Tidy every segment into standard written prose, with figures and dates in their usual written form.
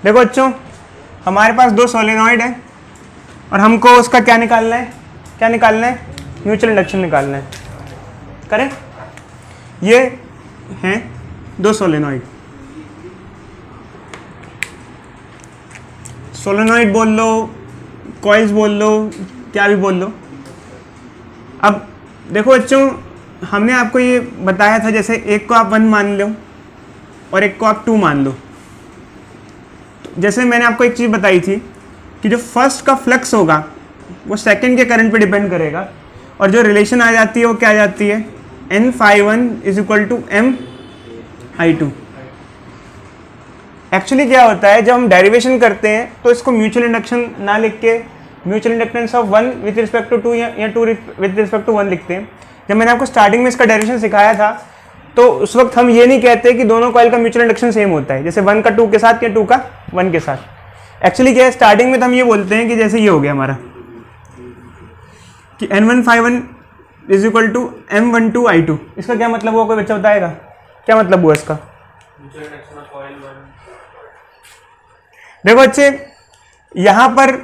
देखो बच्चों, हमारे पास दो सोलेनॉइड है और हमको उसका क्या निकालना है, म्यूचुअल इंडक्शन निकालना है। करें, ये हैं दो सोलेनॉइड, सोलेनॉइड बोल लो, कॉइल्स बोल लो, क्या भी बोल लो। अब देखो बच्चों, हमने आपको ये बताया था, जैसे एक को आप 1 मान लो और एक को आप 2 मान लो। जैसे मैंने आपको एक चीज़ बताई थी कि जो फर्स्ट का फ्लक्स होगा वो सेकंड के करंट पे डिपेंड करेगा, और जो रिलेशन आ जाती है वो क्या आ जाती है, N∅1 is equal to M∅2। Actually क्या होता है, जब हम डेरिवेशन करते हैं तो इसको म्यूचुअल इंडक्शन ना लिख के mutual inductance of 1 with respect to 2 या 2 विथ रिस्पेक्ट टू 1 लिखते हैं। जब मैंने आपको स्टार्टिंग में इसका डेरिवेशन सिखाया था तो उस वक्त हम ये नहीं कहते कि दोनों कॉइल का म्यूचुअल इंडक्शन सेम होता है, जैसे 1 का 2 के साथ या 2 का 1 के साथ। एक्चुअली क्या है, स्टार्टिंग में तो हम ये बोलते हैं कि जैसे ये हो गया हमारा कि N1∅1 is equal to M12I2। इसका क्या मतलब हुआ, कोई बच्चा बताएगा क्या मतलब हुआ इसका? देखो बच्चे, यहां पर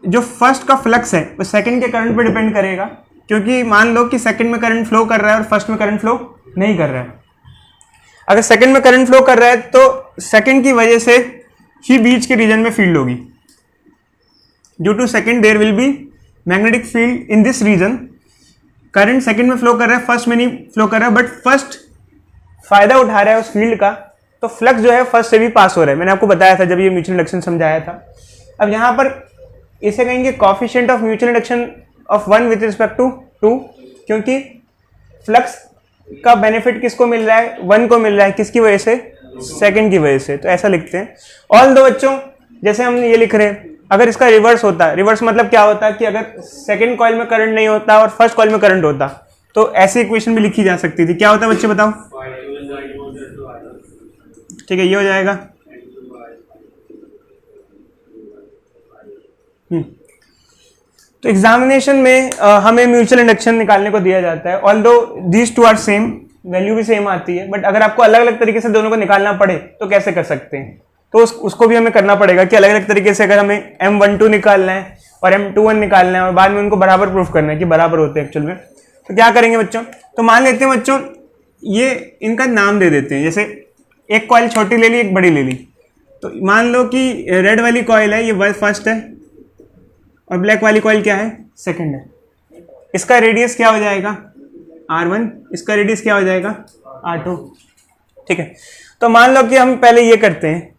जो फर्स्ट का फ्लक्स है वो सेकंड के करंट पे डिपेंड करेगा, क्योंकि मान लो कि सेकंड में करंट फ्लो कर रहा है और फर्स्ट में करंट फ्लो नहीं कर रहा है। अगर सेकंड में करंट फ्लो कर रहा है तो सेकंड की वजह से ही बीच के रीजन में फील्ड होगी। Due to second there will be magnetic field in this region. Current second में फ्लो कर रहा है, फर्स्ट में नहीं फ्लो कर रहा है, बट फर्स्ट फायदा उठा रहा है उस फील्ड का, तो फ्लक्स जो है फर्स्ट से भी पास हो रहा है। मैंने आपको बताया था जब ये म्यूचुअल इंडक्शन समझाया था। अब यहाँ पर इसे कहेंगे coefficient of mutual induction of 1 with respect to 2, क्योंकि फ्लक्स का बेनिफिट किसको मिल रहा है, 1 को मिल रहा है, किसकी वजह से, सेकंड की वजह से। तो ऐसा लिखते हैं। ऑल दो बच्चों, जैसे हम ये लिख रहे हैं, अगर इसका रिवर्स होता, रिवर्स मतलब क्या होता है कि अगर सेकंड कॉइल में करंट नहीं होता और फर्स्ट कॉइल में करंट होता तो ऐसी इक्वेशन भी लिखी जा सकती थी। क्या होता है बच्चे बताओ? ठीक है, ये हो जाएगा। तो एग्जामिनेशन में हमें म्यूचुअल इंडक्शन निकालने को दिया जाता है। Although these two are same, value भी सेम आती है, बट अगर आपको अलग अलग तरीके से दोनों को निकालना पड़े तो कैसे कर सकते हैं? तो उसको भी हमें करना पड़ेगा कि अलग अलग तरीके से अगर हमें M12 निकालना है और M21 निकालना है और बाद में उनको बराबर प्रूफ करना है कि बराबर होते हैं एक्चुअल में, तो क्या करेंगे बच्चों? तो मान लेते हैं बच्चों, ये इनका नाम दे देते हैं। जैसे एक कॉइल छोटी ले ली, एक बड़ी ले ली। तो मान लो कि रेड वाली कॉइल है, ये फर्स्ट है, और ब्लैक वाली कॉइल क्या है, सेकंड है। इसका रेडियस क्या हो जाएगा, R1, इसका रेडियस क्या हो जाएगा, R2। ठीक है, तो मान लो कि हम पहले ये करते हैं।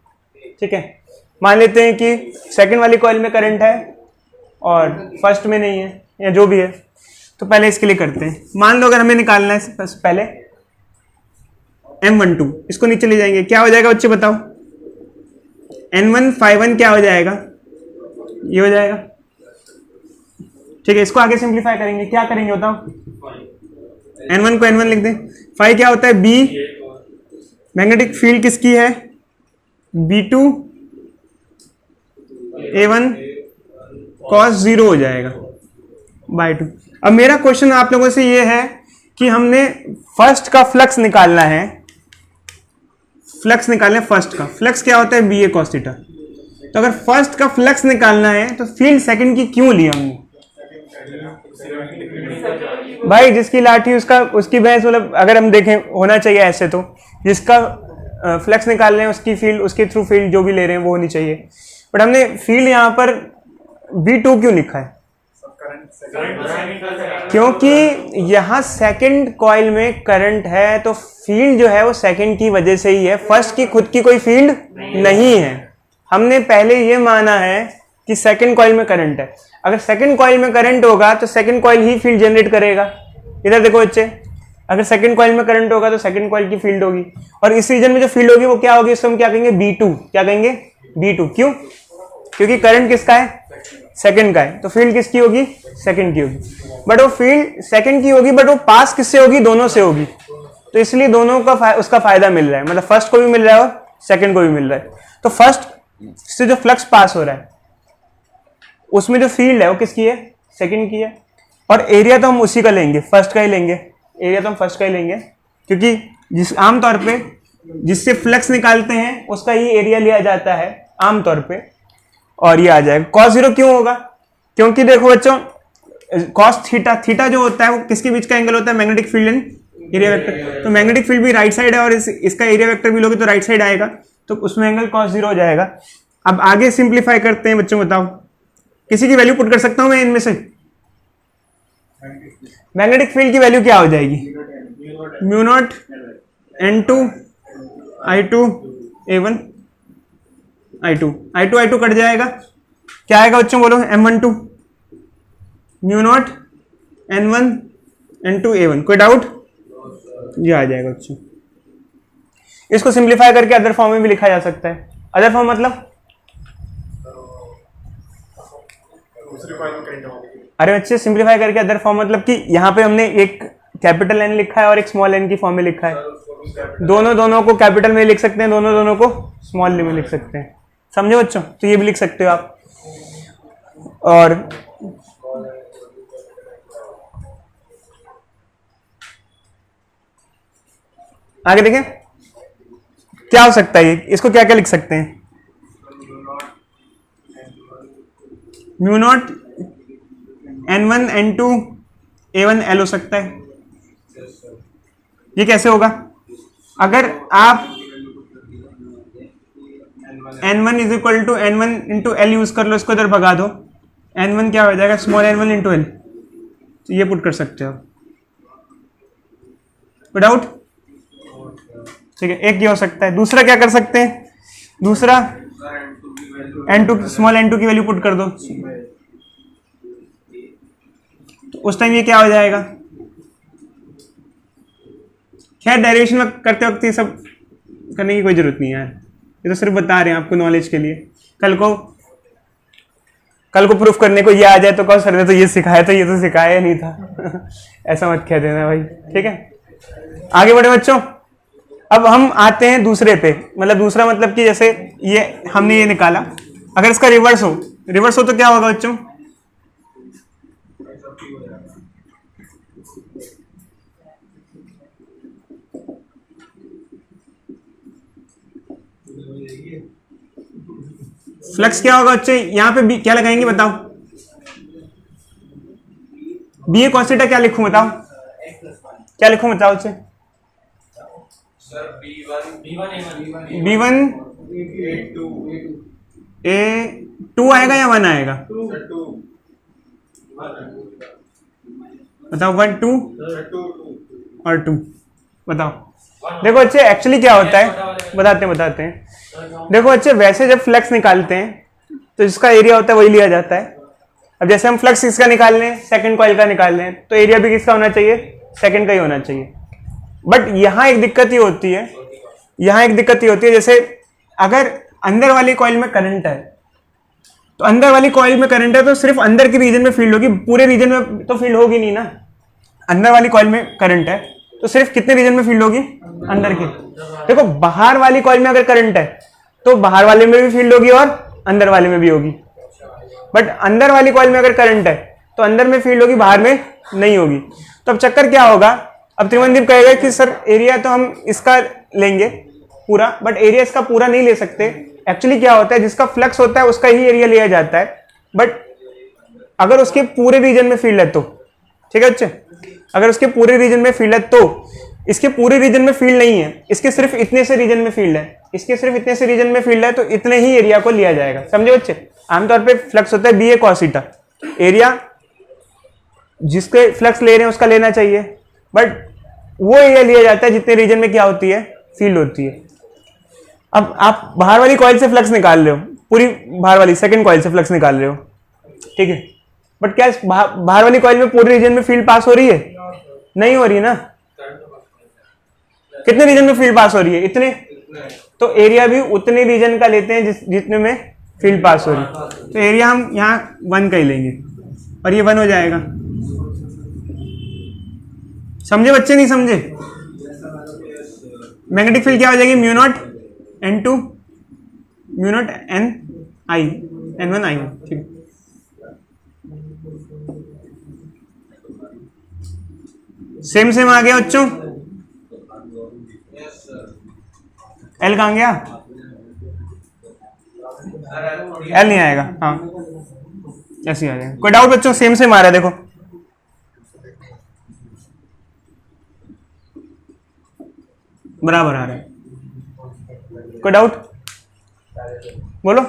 ठीक है, मान लेते हैं कि सेकंड वाली कॉइल में करंट है और फर्स्ट में नहीं है, या जो भी है, तो पहले इसके लिए करते हैं। मान लो अगर हमें निकालना है पहले M12, इसको नीचे ले जाएंगे, क्या हो जाएगा बच्चे बताओ? N1∅1 क्या हो जाएगा, ये हो जाएगा। ठीक है, इसको आगे सिंप्लीफाई करेंगे, क्या करेंगे बताओ? N1 को N1 लिख दें। फाई क्या होता है, B। मैग्नेटिक फील्ड किसकी है, B2 A1 cos 0 हो जाएगा बाय 2। अब मेरा क्वेश्चन आप लोगों से ये है कि हमने फर्स्ट का फ्लक्स निकालना है, फर्स्ट का फ्लक्स क्या होता है, BA cos थीटा। तो अगर फर्स्ट का फ्लक्स निकालना है तो फील्ड सेकंड की क्यों ली हमने? भाई जिसकी लाठी उसकी भैंस, मतलब अगर हम देखें होना चाहिए ऐसे, तो जिसका फ्लक्स निकाल रहे हैं उसकी फील्ड, उसके थ्रू फील्ड जो भी ले रहे हैं वो होनी चाहिए। बट हमने फील्ड यहाँ पर B2 क्यों लिखा है? क्योंकि यहाँ सेकंड कॉइल में करंट है, तो फील्ड जो है वो सेकंड की वजह से ही है, फर्स्ट की खुद की कोई फील्ड नहीं है। हमने पहले ये माना है कि सेकंड कॉइल में करंट है। अगर सेकंड कॉइल में करंट होगा तो सेकंड कॉइल ही फील्ड जनरेट करेगा। इधर देखो बच्चे, अगर सेकंड कॉइल में करंट होगा तो सेकंड कॉइल की फील्ड होगी, और इस रीजन में जो फील्ड होगी वो क्या होगी, इसको हम क्या कहेंगे, B2। क्या कहेंगे, B2। क्यों? क्योंकि करंट किसका है, सेकंड का है, तो फील्ड किसकी होगी, सेकंड की होगी। बट वो फील्ड सेकंड की होगी, बट वो पास किससे होगी, दोनों से होगी। तो इसलिए दोनों का उसका फायदा मिल रहा है, मतलब फर्स्ट को भी मिल रहा है और सेकंड को भी मिल रहा है। तो फर्स्ट से जो फ्लक्स पास हो रहा है उसमें जो फील्ड है वो किसकी है, सेकंड की है। और एरिया तो हम उसी का लेंगे, फर्स्ट का ही लेंगे, एरिया तो हम फर्स्ट का ही लेंगे, क्योंकि आमतौर पे जिससे फ्लक्स निकालते हैं उसका ही एरिया लिया जाता है। आमतौर पे, और ये आ जाएगा। कॉस जीरो क्यों होगा? क्योंकि देखो बच्चों, कॉस थीटा, थीटा जो होता है वो किसके बीच का एंगल होता है? Magnetic field and area vector. तो मैग्नेटिक फील्ड भी राइट साइड है और इसका एरिया वेक्टर भी लोगे तो राइट साइड आएगा, तो उसमें एंगल कॉस जीरो हो जाएगा। अब आगे सिंप्लीफाई करते हैं बच्चों, बताओ किसी की वैल्यू पुट कर सकता हूं मैं इनमें से? मैग्नेटिक फील्ड की वैल्यू क्या हो जाएगी? Mu naught N2 I2 A1 I2 cut जाएगा, क्या आएगा बच्चों बोलो? M12 mu naught N1 N2 A1। कोई डाउट? ये आ जाएगा बच्चों। इसको सिंप्लीफाई करके अदर फॉर्म में भी लिखा जा सकता है। अदर फॉर्म मतलब, अरे बच्चे सिंप्लीफाई करके अदर फॉर्म मतलब कि यहाँ पे हमने एक कैपिटल N लिखा है और एक स्मॉल n की फॉर्म में लिखा है। दोनों को कैपिटल में लिख सकते हैं, दोनों को स्मॉल में लिख सकते हैं। समझे बच्चों? तो ये भी लिख सकते हो आप। और आगे देखें क्या हो सकता है, इसको क्या क्या लिख सकते हैं? Mu naught N1 N2 A1 L हो सकता है। ये कैसे होगा? अगर आप N1 is equal to N1 into L use कर लो, इसको इधर भगा दो, N1 क्या हो जाएगा? Small N1 into L। तो ये पुट कर सकते हो। कोई डाउट? ठीक है, एक ये हो सकता है। दूसरा क्या कर सकते हैं? दूसरा N2 स्मॉल N2 की वैल्यू पुट कर दो, तो उस टाइम ये क्या हो जाएगा? खैर डेरिवेशन में करते वक्त ये सब करने की कोई जरूरत नहीं है यार, ये तो सिर्फ बता रहे हैं आपको नॉलेज के लिए। कल को प्रूफ करने को ये आ जाए तो कहो सर ने तो ये सिखाया था, ये तो सिखाया नहीं था ऐसा मत कह देना भाई, ठीक है। आगे बढ़े बच्चों। अब हम आते हैं दूसरे पे, मतलब दूसरा मतलब कि जैसे ये हमने ये निकाला, अगर इसका रिवर्स हो तो क्या होगा बच्चों? फ्लक्स क्या होगा बच्चे? यहां पे भी क्या लगाएंगे बताओ? बी ए कॉस थीटा क्या लिखूं बताओ? क्या लिखूं बताओ बच्चे? B1 A2 आएगा या 1 आएगा? बताओ 1 2 और 2 बताओ। देखो बच्चे एक्चुअली क्या होता है, बताते हैं। देखो बच्चे वैसे जब फ्लक्स निकालते हैं तो जिसका एरिया होता है वही लिया जाता है। अब जैसे हम फ्लक्स किसका निकाल रहे हैं? सेकंड कॉइल का निकाल रहे हैं, तो एरिया भी किसका होना चाहिए? सेकंड का ही होना चाहिए। बट यहाँ एक दिक्कत ये होती है, जैसे अगर अंदर वाली कॉइल में करंट है, तो अंदर वाली कॉइल में करंट है तो सिर्फ अंदर के रीजन में फील्ड होगी, पूरे रीजन में तो फील्ड होगी नहीं ना। अंदर वाली कॉइल में करंट है तो सिर्फ कितने रीजन में फील्ड होगी? अंदर की। देखो बाहर वाली कॉइल में अगर करंट है तो बाहर वाले में भी फील्ड होगी और अंदर वाले में भी होगी। बट अंदर वाली कॉइल में अगर करंट है तो अंदर में फील्ड होगी, बाहर में नहीं होगी। तो अब चक्कर क्या होगा? अब त्रिमनदीप कहेगा कि सर एरिया तो हम इसका लेंगे पूरा, बट एरिया इसका पूरा नहीं ले सकते। एक्चुअली क्या होता है, जिसका फ्लक्स होता है उसका ही एरिया लिया जाता है, बट अगर उसके पूरे रीजन में फील्ड है तो, ठीक है बच्चे, अगर उसके पूरे रीजन में फील्ड है तो इसके पूरे रीजन में फील्ड नहीं है, इसके सिर्फ इतने से रीजन में फील्ड है, तो इतने ही एरिया को लिया जाएगा। समझे बच्चे? आमतौर पे फ्लक्स होता है बी ए कॉस थीटा, एरिया जिसके फ्लक्स ले रहे हैं उसका लेना चाहिए, बट वो एरिया लिया जाता है जितने रीजन में क्या होती है? फील्ड होती है। अब आप बाहर वाली कॉइल से फ्लक्स निकाल रहे हो, पूरी बाहर वाली सेकंड कॉइल से फ्लक्स निकाल रहे हो, ठीक है, बट क्या बाहर वाली कॉइल में पूरे रीजन में फील्ड पास हो रही है? नहीं हो रही ना। कितने रीजन में फील्ड पास हो रही है? इतने। तो एरिया भी उतने रीजन का लेते हैं जितने में फील्ड पास हो रही है। तो एरिया हम यहाँ 1 का ही लेंगे और ये 1 हो जाएगा। समझे बच्चे? नहीं समझे? मैग्नेटिक फील्ड क्या हो जाएगी? Mu naught N2 mu naught N1 I, ठीक है। सेम आ गया बच्चों। एल कहां गया? एल नहीं आएगा, हाँ ऐसे ही आ जाएगा। कोई डाउट बच्चों? सेम सेम आ रहा है देखो, बराबर आ रहा है। कोई डाउट बोलो।